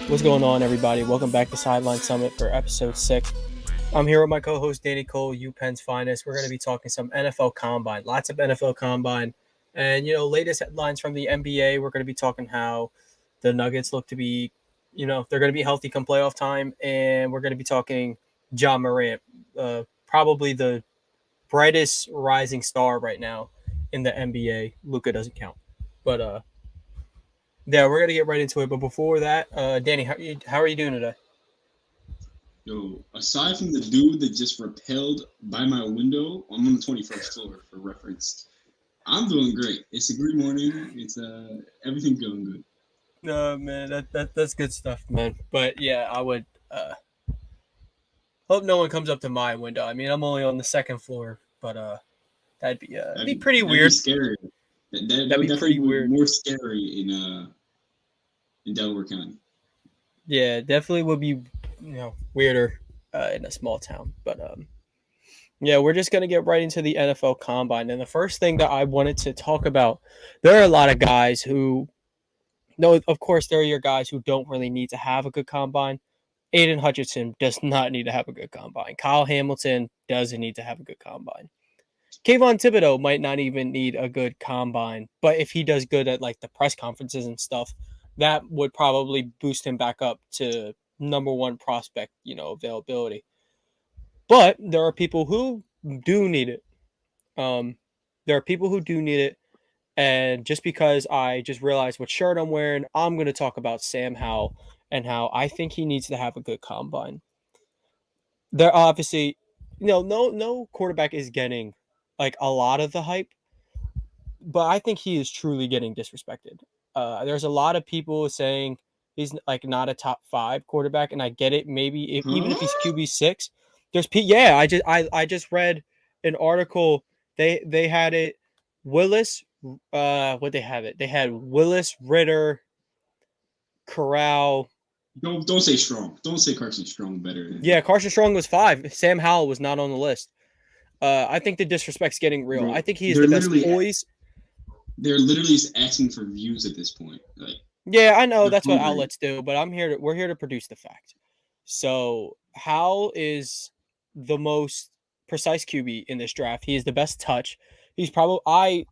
What's going on, everybody? Welcome back to Sideline Summit for episode 6. I'm here with my co-host Danny Cole, UPenn's finest. We're going to be talking some NFL Combine, lots of NFL Combine, and latest headlines from the NBA. We're going to be talking how the Nuggets look to be, they're going to be healthy come playoff time, and we're going to be talking John Morant, probably the brightest rising star right now in the NBA. Luka doesn't count, but yeah, we're gonna get right into it. But before that, Danny, how are you doing today? Yo, aside from the dude that just repelled by my window, I'm on the 21st floor for reference. I'm doing great. It's a good morning. It's everything's going good. No, man, that's good stuff, man. But yeah, I would hope no one comes up to my window. I mean, I'm only on the second floor, but that'd be pretty That'd be weird. scary. That That'd would be pretty definitely be weird. more scary in Delaware County. Yeah, definitely would be weirder in a small town. But yeah, we're just gonna get right into the NFL Combine. And the first thing that I wanted to talk about, there are a lot of guys who, no, of course, there are your guys who don't really need to have a good combine. Aiden Hutchinson does not need to have a good combine. Kyle Hamilton doesn't need to have a good combine. Kayvon Thibodeau might not even need a good combine, but if he does good at like the press conferences and stuff, that would probably boost him back up to number one prospect, availability. But there are people who do need it. Um, there are people who do need it, and just because I just realized what shirt I'm wearing, I'm going to talk about Sam Howell and how I think he needs to have a good combine. They're obviously, no quarterback is getting like a lot of the hype, but I think he is truly getting disrespected. There's a lot of people saying he's like not a top five quarterback, and I get it. Maybe even Huh? if he's QB 6, yeah. I just read an article. They had it. Willis, what they have it? They had Willis, Ritter, Corral. Don't say strong. Don't say Carson Strong better than Yeah, Carson Strong was 5. Sam Howell was not on the list. I think the disrespect's getting real. I bro. think he is They're the best literally poise. they're literally just asking for views at this point. Like Yeah, I know they're that's what hungry. outlets do, but we're here to produce the fact. So, Howell is the most precise QB in this draft. He is the best touch. He's probably I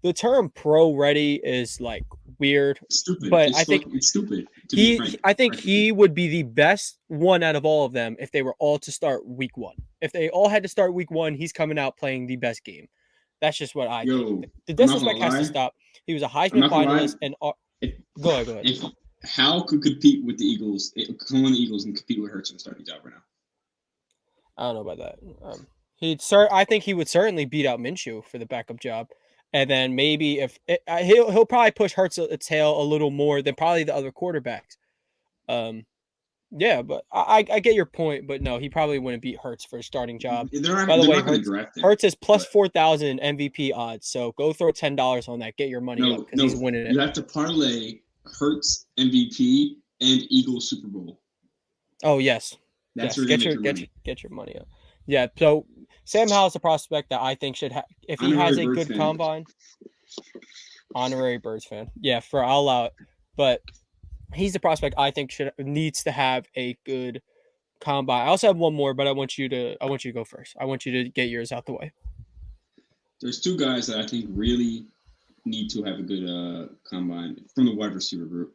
the term pro ready is like weird, Stupid. but I think It's stupid to be frank. I think Frankly. he would be the best one out of all of them if they were all to start week 1. If they all had to start week 1, he's coming out playing the best game. That's just what I think. Yo, The I'm not gonna disrespect has to lie. stop. He was a I'm Heisman not gonna lie. finalist and If go ahead, go ahead. if Hal could compete with the Eagles, come on the Eagles and compete with Hurts in the starting job right now. I don't know about that. I think he would certainly beat out Minshew for the backup job, and then maybe if he'll probably push Hurts a tail a little more than probably the other quarterbacks. Um, yeah, but I get your point, but no, he probably wouldn't beat Hurts for a starting job. By the They're way, not gonna Hurts draft him. Hurts is plus But 4,000 MVP odds, so go throw $10 on that, get your money up no, because he's no, winning it. you have to parlay Hurts MVP and Eagles Super Bowl. Oh yes, That's yes, where you're gonna make your money. get your money up. Yeah, so Sam Howell's a prospect that I think should have if he has Honorary a Birds good fan. combine. Honorary Birds fan. Yeah, for I'll allow it. But he's the prospect I think should needs to have a good combine. I also have one more, but I want you to go first. I want you to get yours out the way. There's two guys that I think really need to have a good combine from the wide receiver group.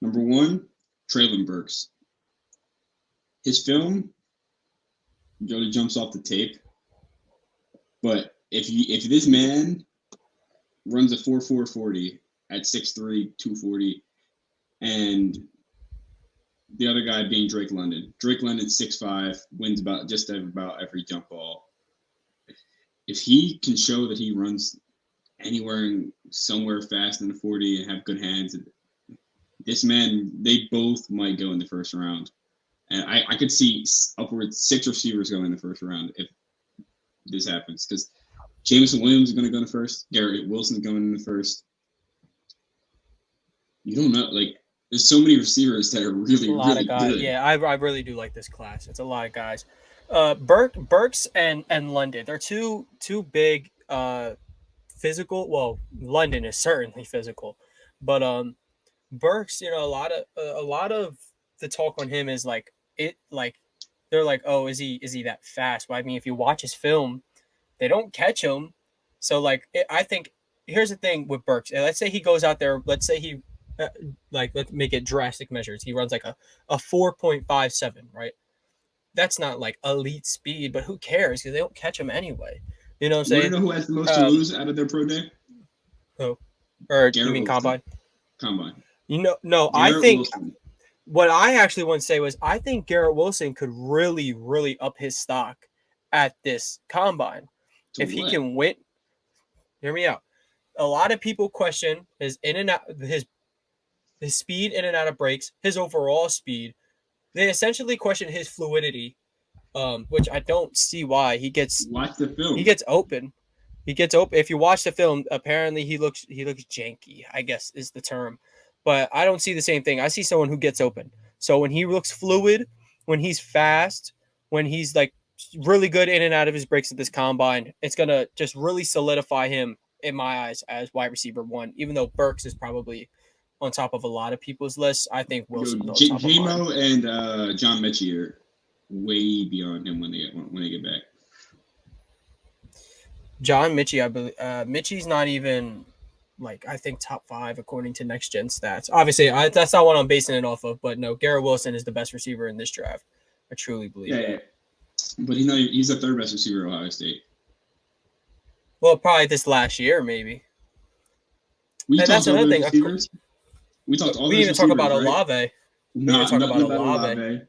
Number one, Traylon Burks. His film really jumps off the tape. But if this man runs a 4.440 at 6'3", 240, and the other guy being Drake London. Drake London 6'5", wins about every jump ball. If he can show that he runs anywhere and somewhere fast in the 40 and have good hands, this man, they both might go in the first round. And I could see upwards 6 receivers go in the first round if this happens. Because Jameson Williams is going to go in the first. Garrett Wilson's going in the first. You don't know. Like, there's so many receivers that are It's a really, lot of really guys. good. Yeah, I really do like this class. It's a lot of guys. Burks and London. They're two big physical. Well, London is certainly physical, but Burks, a lot of the talk on him is like they're like, oh, is he that fast? Well, I mean, if you watch his film, they don't catch him. So I think here's the thing with Burks. Let's say he goes out there. Let's say he let's make it drastic measures. He runs like a 4.57, right? That's not like elite speed, but who cares? Because they don't catch him anyway. You know what I'm You want to saying? know who has the most to Um, lose out of their pro day? who? Or you Garrett mean Wilson, combine? combine. No. I Garrett think Wilson. what I actually want to say was I think Garrett Wilson could really, really up his stock at this combine To if he what? can win. Hear me out. A lot of people question his in and out his speed in and out of breaks, his overall speed. They essentially question his fluidity, which I don't see why Watch the he film. gets open. He gets open. If you watch the film, apparently he looks janky, I guess is the term. But I don't see the same thing. I see someone who gets open. So when he looks fluid, when he's fast, when he's like really good in and out of his breaks at this combine, it's gonna just really solidify him in my eyes as wide receiver one. Even though Burks is probably on top of a lot of people's lists, I think Yo, Wilson's on top of mine. J-Mo and John Mechie are way beyond him when they get back. John Mitchie, I believe Mitchie's not even I think top five according to next gen stats. Obviously, that's not what I'm basing it off of, but no, Garrett Wilson is the best receiver in this draft. I truly believe Yeah, yeah. that. But he's the third best receiver at Ohio State. Well, probably this last year, maybe. We And that's talked all another those thing. receivers. We talked all We didn't those even talk about receivers, right? Olave. We didn't even Not talk nothing about about Olave. Olave.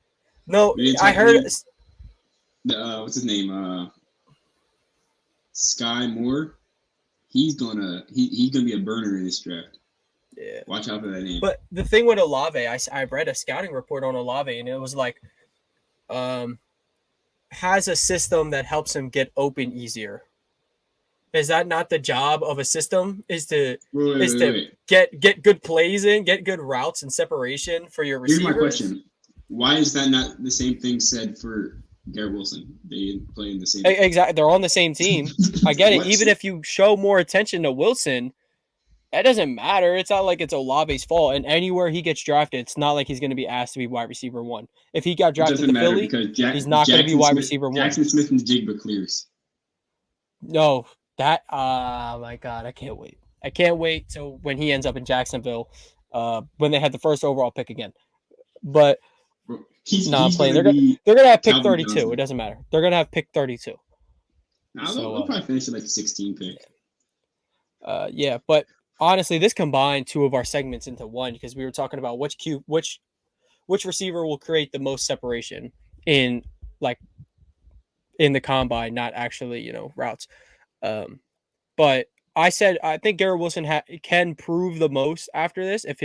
No, We didn't I talk heard. any. What's his name? Sky Moore. He's gonna be a burner in this draft. Yeah. Watch out for that name. But the thing with Olave, I read a scouting report on Olave, and it was um, has a system that helps him get open easier. Is that not the job of a system? Is to Wait. get good plays in, get good routes and separation for your Here's my receivers? question: why is that not the same thing said for Garrett Wilson? They play in the same. Exactly, they're on the same team. I get it. What? Even if you show more attention to Wilson, that doesn't matter. It's not like it's Olave's fault. And anywhere he gets drafted, it's not like he's going to be asked to be wide receiver one. If he got It drafted doesn't to matter Philly, because he's not going to be wide receiver one. Jackson Smith and Jigba clears. No, that my god, I can't wait. I can't wait till when he ends up in Jacksonville, when they had the first overall pick again. But Bro, no, I'm he's playing. gonna be They're gonna have pick Calvin 32. It Johnson. doesn't matter. They're gonna have pick 32. Nah, So they'll probably finish at like the 16 pick. yeah. But honestly, this combined two of our segments into one because we were talking about which receiver will create the most separation in like in the combine, not actually routes. Um, but I said I think Garrett Wilson can prove the most after this if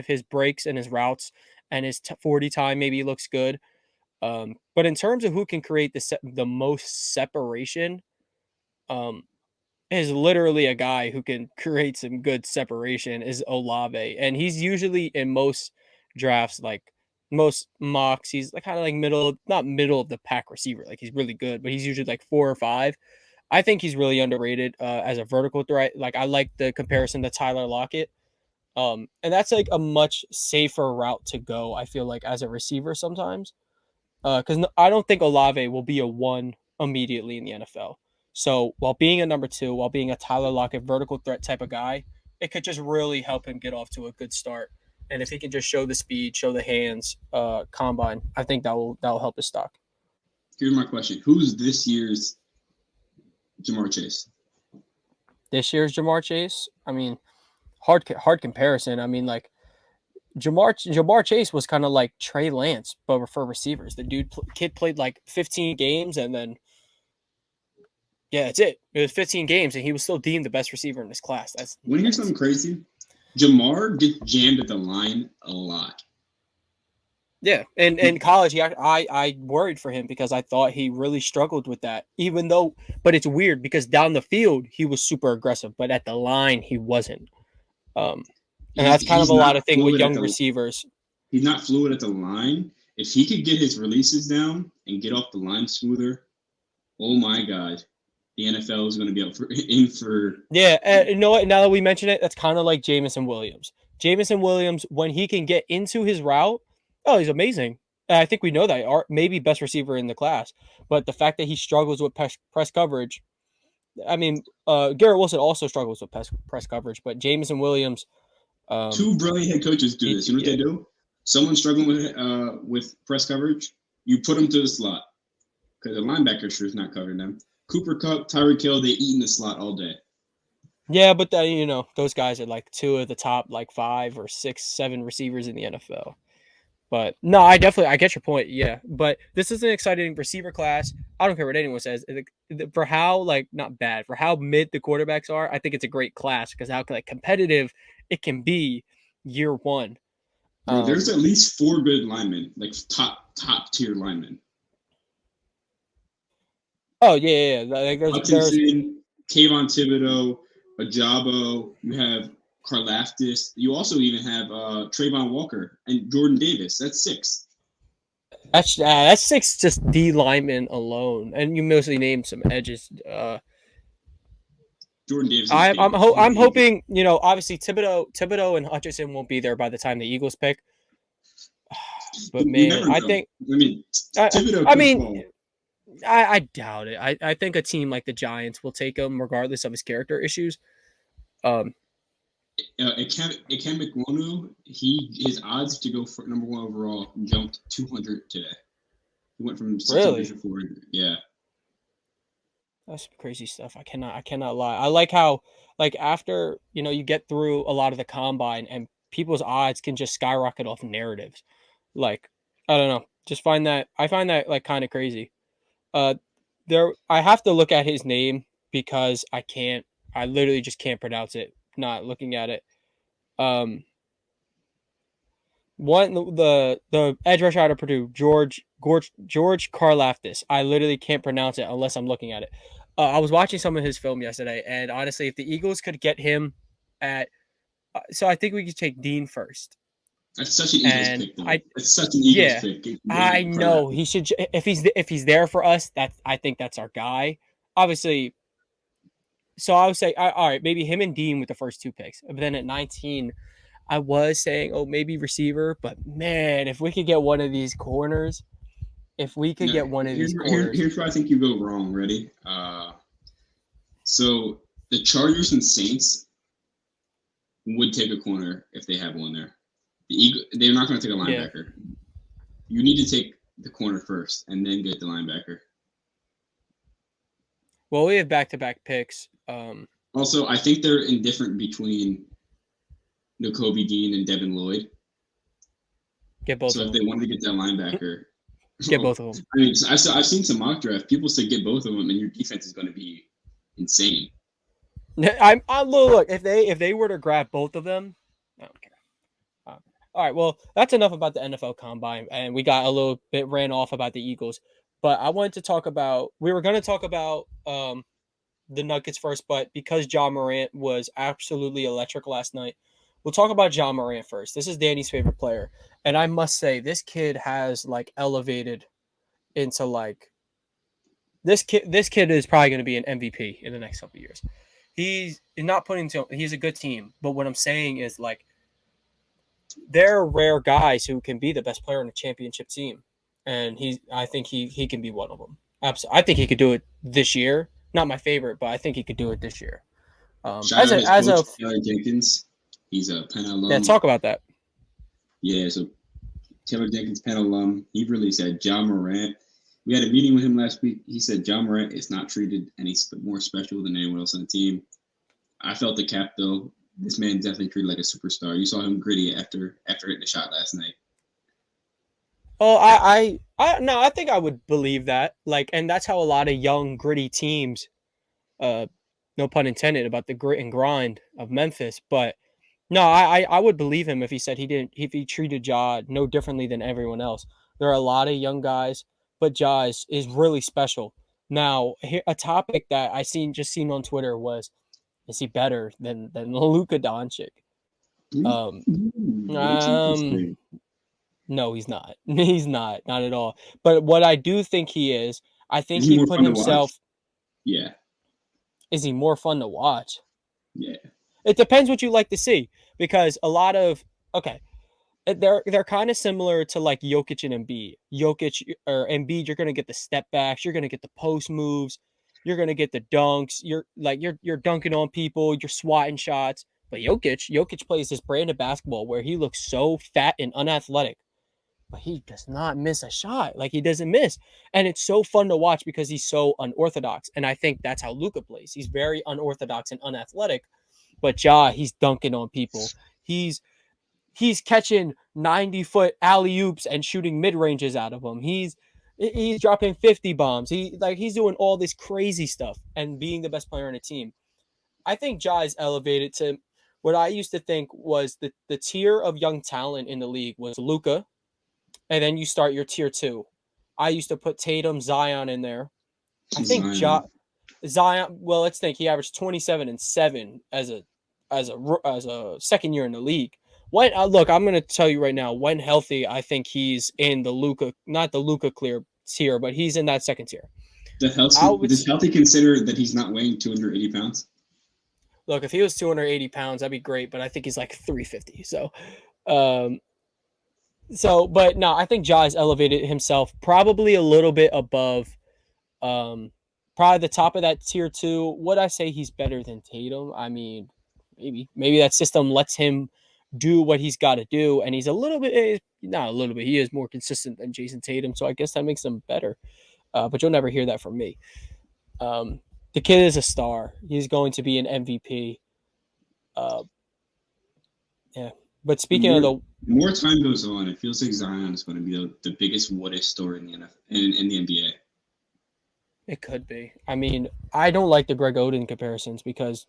his breaks and his routes and his 40 time maybe looks good. But in terms of who can create the most separation, um, is literally a guy who can create some good separation is Olave, and he's usually in most drafts most mocks. He's kind of like not middle of the pack receiver. Like he's really good, but he's usually like 4 or 5. I think he's really underrated as a vertical threat. Like I like the comparison to Tyler Lockett. And that's like a much safer route to go. I feel like as a receiver sometimes because I don't think Olave will be a one immediately in the NFL. So while being a number two, while being a Tyler Lockett vertical threat type of guy, it could just really help him get off to a good start. And if he can just show the speed, show the hands, combine, I think that will help his stock. Here's my question: who's this year's Jamar Chase? This year's Jamar Chase, I mean, hard comparison. I mean, like Jamar Chase was kind of like Trey Lance, but for receivers. The kid played like 15 games and then yeah, that's it. It was 15 games, and he was still deemed the best receiver in this class. That's Want to hear something nuts. crazy? Jamar gets jammed at the line a lot. Yeah, and in college, I worried for him because I thought he really struggled with that. But it's weird because down the field he was super aggressive, but at the line he wasn't. Um, and that's kind of He's a lot not of thing with fluid at young the receivers. he's not fluid at the line. If he could get his releases down and get off the line smoother, oh my god, the NFL is going to be in for. Yeah, and you know what? Now that we mention it, that's kind of like Jamison Williams. Jamison Williams, when he can get into his route, oh, he's amazing. And I think we know that. Maybe best receiver in the class. But the fact that he struggles with press coverage, I mean, Garrett Wilson also struggles with press coverage, but Jamison Williams, Two brilliant head coaches do this. You know what yeah, they do? Someone struggling with press coverage, you put them to the slot because the linebacker sure is not covering them. Cooper Kupp, Tyreek Hill, they eat in the slot all day. yeah, but those guys are like two of the top like 5 or 6, 7 receivers in the NFL. But no, I get your point. Yeah, but this is an exciting receiver class. I don't care what anyone says. For how like not bad for how mid the quarterbacks are, I think it's a great class because how like competitive it can be year one. Bro, there's at least 4 good linemen, like top tier linemen. Oh yeah, yeah. Like there's Hutchinson, Kayvon Thibodeau, Ajabo. You have Karlaftis. You also even have Trayvon Walker and Jordan Davis. That's 6. that's 6 just D linemen alone, and you mostly named some edges. Jordan Davis is baby. He's I'm baby. hoping obviously Thibodeau and Hutchinson won't be there by the time the Eagles pick. But You man, never I know. think I mean, Thibodeau I could mean fall. I doubt it. I think a team like the Giants will take him regardless of his character issues. Um, Ikem Ekwonu, his odds to go for number 1 overall jumped 200 today. He went from 600 really, to 400. Yeah. that's crazy stuff. I cannot lie. I like how like after you get through a lot of the combine and people's odds can just skyrocket off narratives. Like I don't know, I find that like kind of crazy. Uh, I have to look at his name because I literally just can't pronounce it. Not looking at it. Um, One the edge rusher out of Purdue, George Karlaftis. I literally can't pronounce it unless I'm looking at it. I was watching some of his film yesterday, and honestly, if the Eagles could get him at, so I think we could take Dean first. That's such an Eagles And pick, though. It's such an Eagles yeah, pick. I know Karlaftis. he should if he's there for us. I think that's our guy. Obviously, so I would say, all right, maybe him and Dean with the first 2 picks. But then at 19, I was saying, oh, maybe receiver. But man, if we could get one of these corners, if we could No, get one of these corners, here's where I think you go wrong. Ready? So the Chargers and Saints would take a corner if they have one there. They're not going to take a yeah. linebacker. You need to take the corner first and then get the linebacker. Well, we have back-to-back picks. Also, I think they're indifferent between Nakobe Dean and Devin Lloyd. Get both So of if them. they wanted to get that linebacker, Get both of them. I mean, I've seen some mock draft. People say get both of them, and your defense is going to be insane. I look if they were to grab both of them, I don't care. All right, well, that's enough about the NFL Combine, and we got a little bit ran off about the Eagles. But I wanted to talk about. We were going to talk about the Nuggets first, but because John Morant was absolutely electric last night, we'll talk about John Morant first. This is Danny's favorite player, and I must say this kid has like elevated into like this kid. This kid is probably going to be an MVP in the next couple of years. He's not putting to. He's a good team, but what I'm saying is like there are rare guys who can be the best player on a championship team, and I think he can be one of them. Absolutely, I think he could do it this year. Not my favorite, but I think he could do it this year. Shout out his As coach, a Taylor Jenkins. He's a Penn Yeah, alum. talk about that. Yeah, so Taylor Jenkins, Penn alum. He really said John Morant. We had a meeting with him last week. He said John Morant is not treated any more special than anyone else on the team. I felt the cap though. This man definitely treated like a superstar. You saw him gritty after hitting the shot last night. Oh, no, I think I would believe that. Like, and that's how a lot of young, gritty teams, uh, no pun intended, about the grit and grind of Memphis. But no, I would believe him if he said if he treated Ja no differently than everyone else. There are a lot of young guys, but Ja is really special. Now, a topic that just seen on Twitter was, is he better than Luka Doncic? Um, That's um, interesting. No, he's not. He's not at all. But what I do think he is, I Is think he he more put fun to watch? himself. Yeah, Is he more fun to watch? yeah. It depends what you like to see. because a lot of okay, they're kind of similar to like Jokic and Embiid. Jokic or Embiid, you're gonna get the step backs, you're gonna get the post moves, you're gonna get the dunks. You're dunking on people, you're swatting shots. But Jokic plays this brand of basketball where he looks so fat and unathletic, but he does not miss a shot. Like he doesn't miss, and it's so fun to watch because he's so unorthodox. And I think that's how Luka plays. He's very unorthodox and unathletic, but he's dunking on people. He's he's catching 90-foot alley oops and shooting mid ranges out of them. He's dropping 50 bombs. He's doing all this crazy stuff and being the best player on a team. I think Ja is elevated to what I used to think was the tier of young talent in the league was Luca, and then you start your tier two. I used to put Tatum, Zion in there. I think Zion. Zion. Well, let's think he averaged 27 and 7 as a second year in the league. When look, I'm going to tell you right now, when healthy, I think he's in the Luca, not the Luca clear tier, but he's in that second tier. Does healthy consider that he's not weighing 280 pounds? Look, if he was 280 pounds, that'd be great, but I think he's like 350. Um, but no, I think Ja's elevated himself probably a little bit above, um, probably the top of that tier two. Would I say he's better than Tatum? I mean, maybe that system lets him do what he's got to do, and he's a little bit, not a little bit. He is more consistent than Jason Tatum, so I guess that makes him better. But you'll never hear that from me. Um, the kid is a star. He's going to be an MVP. Uh, yeah. But The speaking of more the the more time goes on, it feels like Zion is going to be the biggest what if story in the NFL, in the NBA. It could be. I mean, I don't like the Greg Oden comparisons because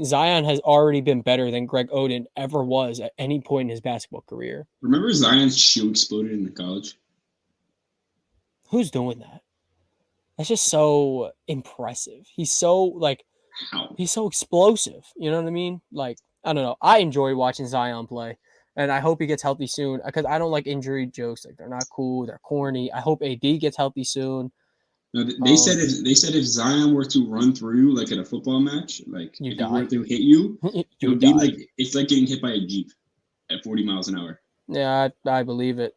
Zion has already been better than Greg Oden ever was at any point in his basketball career. Remember Zion's shoe exploded in college? Who's doing that? That's just so impressive. How? He's so explosive. You know what I mean? Like, I don't know. I enjoy watching Zion play, and I hope he gets healthy soon because I don't like injury jokes. Like, they're not cool. They're corny. I hope AD gets healthy soon. No, Um, they said if Zion were to run through you like in a football match, like you if he were die. to hit you, it You would be die. like it's like getting hit by a jeep at 40 miles an hour. Yeah, I believe it.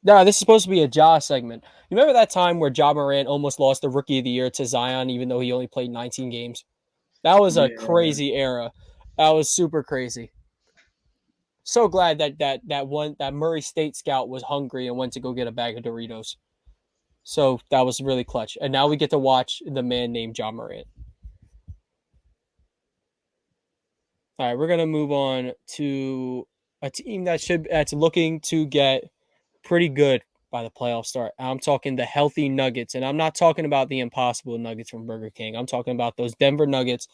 No, this is supposed to be a Ja segment. You remember that time where Ja Morant almost lost the Rookie of the Year to Zion, even though he only played 19 games? That was a Yeah, crazy era. That was super crazy. So glad that Murray State scout was hungry and went to go get a bag of Doritos. So that was really clutch. And now we get to watch the man named Ja Morant. All right, we're gonna move on to a team that's looking to get pretty good by the playoff start. I'm talking the healthy Nuggets, and I'm not talking about the impossible Nuggets from Burger King. I'm talking about those Denver Nuggets,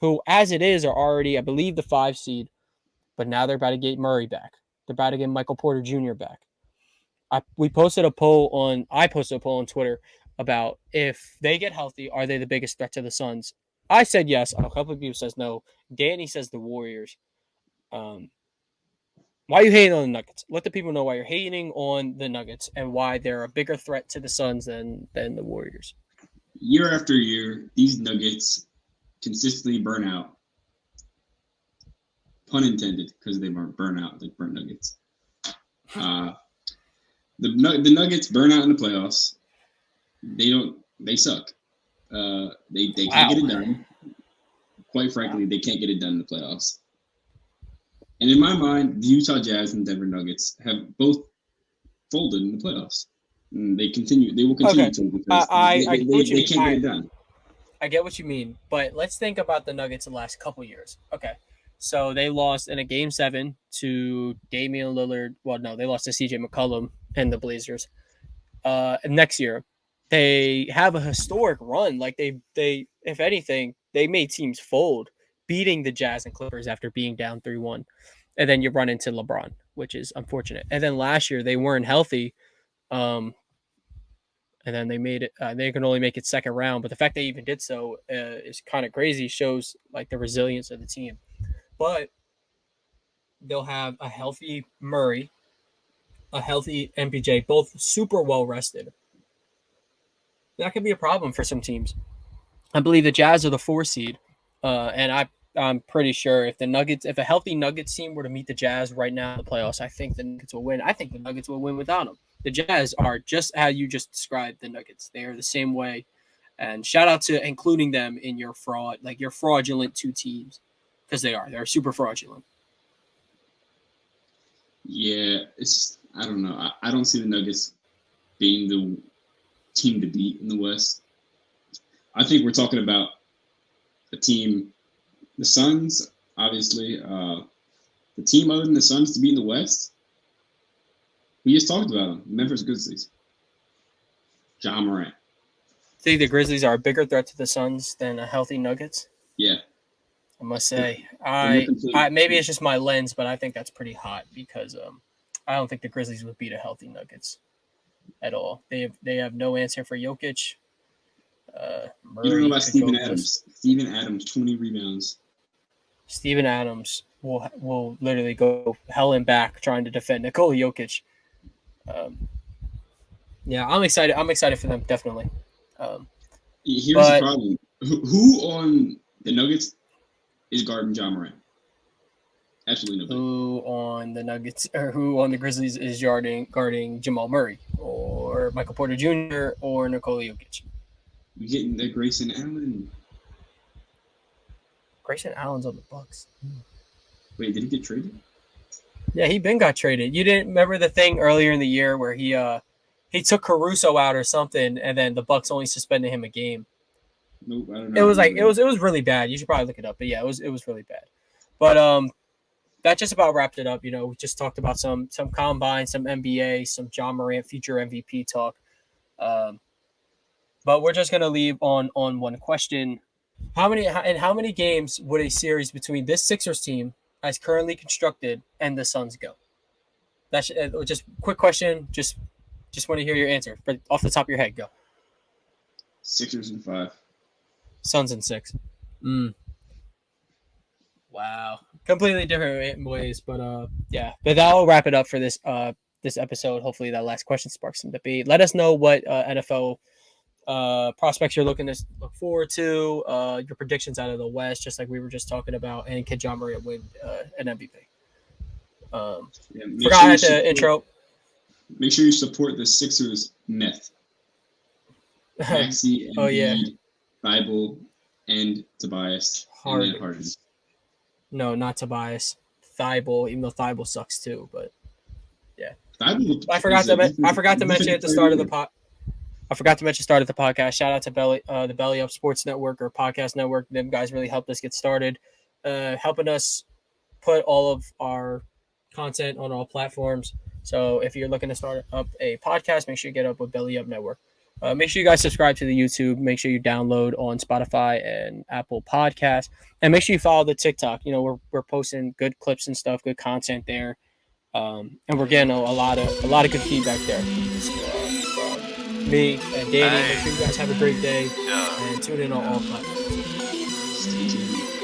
who, as it is, are already, I believe, the 5 seed, but now they're about to get Murray back. They're about to get Michael Porter Jr. back. I posted a poll on Twitter about if they get healthy, are they the biggest threat to the Suns? I said yes. A couple of people says no. Danny says the Warriors. Um, why are you hating on the Nuggets? Let the people know why you're hating on the Nuggets and why they're a bigger threat to the Suns than the Warriors. year after year, these Nuggets consistently burn out. Pun intended, because they weren't burn out like burnt nuggets. Uh, the Nuggets burn out in the playoffs. They suck. They can't get Wow. it done. Quite frankly, they can't get it done in the playoffs. And in my mind, the Utah Jazz and Denver Nuggets have both folded in the playoffs. And they will continue Okay. to because I get what you they mean. can't get it done. I get what you mean, but let's think about the Nuggets the last couple years. Okay. So they lost in a game 7 to Damian Lillard. Well, no, they lost to CJ McCollum and the Blazers. Next year, they have a historic run. Like they if anything, they made teams fold, beating the Jazz and Clippers after being down 3-1. And then you run into LeBron, which is unfortunate. And then last year they weren't healthy. Um, and then they made it. They can only make it second round, but the fact they even did so is kind of crazy. Shows like the resilience of the team. But they'll have a healthy Murray, a healthy MPJ, both super well rested. That could be a problem for some teams. I believe the Jazz are the 4 seed, and I I'm pretty sure if a healthy Nuggets team were to meet the Jazz right now in the playoffs, I think the Nuggets will win. I think the Nuggets will win without them. The Jazz are just how you just described the Nuggets. They are the same way. And shout out to including them in your fraudulent two teams, because they're super fraudulent. Yeah, I don't know. I don't see the Nuggets being the team to beat in the West. I think we're talking about a team, the Suns, obviously. The team other than the Suns to beat in the West, we just talked about them. Memphis Grizzlies. Ja Morant. Think the Grizzlies are a bigger threat to the Suns than a healthy Nuggets? Yeah. I must say, I maybe it's just my lens, but I think that's pretty hot because I don't think the Grizzlies would beat a healthy Nuggets at all. They have no answer for Jokic. You don't know about Steven Adams. Steven Adams, 20 rebounds. Steven Adams will literally go hell and back trying to defend Nikola Jokic. Yeah, I'm excited. I'm excited for them, definitely. Here's the problem. Who on the Nuggets is guarding Ja Morant? Absolutely nobody. Who on the Nuggets or who on the Grizzlies is guarding Jamal Murray or Michael Porter Jr. or Nikola Jokic? You getting the Grayson Allen? Grayson Allen's on the Bucks. Wait, did he get traded? Yeah, he got traded. You didn't remember the thing earlier in the year where he took Caruso out or something, and then the Bucks only suspended him a game. Nope, I don't know. It was really bad. You should probably look it up. But yeah, it was really bad. But that just about wrapped it up. We just talked about some combine, some NBA, some Ja Morant future MVP talk. But we're just gonna leave on one question. How many games would a series between this Sixers team as currently constructed and the Suns go? That's just quick question. Just want to hear your answer. But off the top of your head, go. Sixers in 5. Suns in 6. Wow, completely different ways, but yeah. But that'll wrap it up for this episode. Hopefully, that last question sparks some debate. Let us know what NFL prospects you're looking to look forward to. Your predictions out of the West, just like we were just talking about, and can Ja Morant win an MVP? Forgot the intro. Make sure you support the Sixers myth. Maxey, Embiid, Thibault, and Tobias. Harden. No, not Tobias. Thibault, even though Thibault sucks too. But yeah, I forgot to mention at the start of the pod. I forgot to mention start of the podcast. Shout out to the Belly Up Sports Network or Podcast Network. Them guys really helped us get started, helping us put all of our content on all platforms. So if you're looking to start up a podcast, make sure you get up with Belly Up Network. Make sure you guys subscribe to the YouTube. Make sure you download on Spotify and Apple Podcasts, and make sure you follow the TikTok. We're posting good clips and stuff, good content there, and we're getting a lot of good feedback there. From me and Danny. Make sure you guys have a great day and tune in on all platforms. Stay tuned.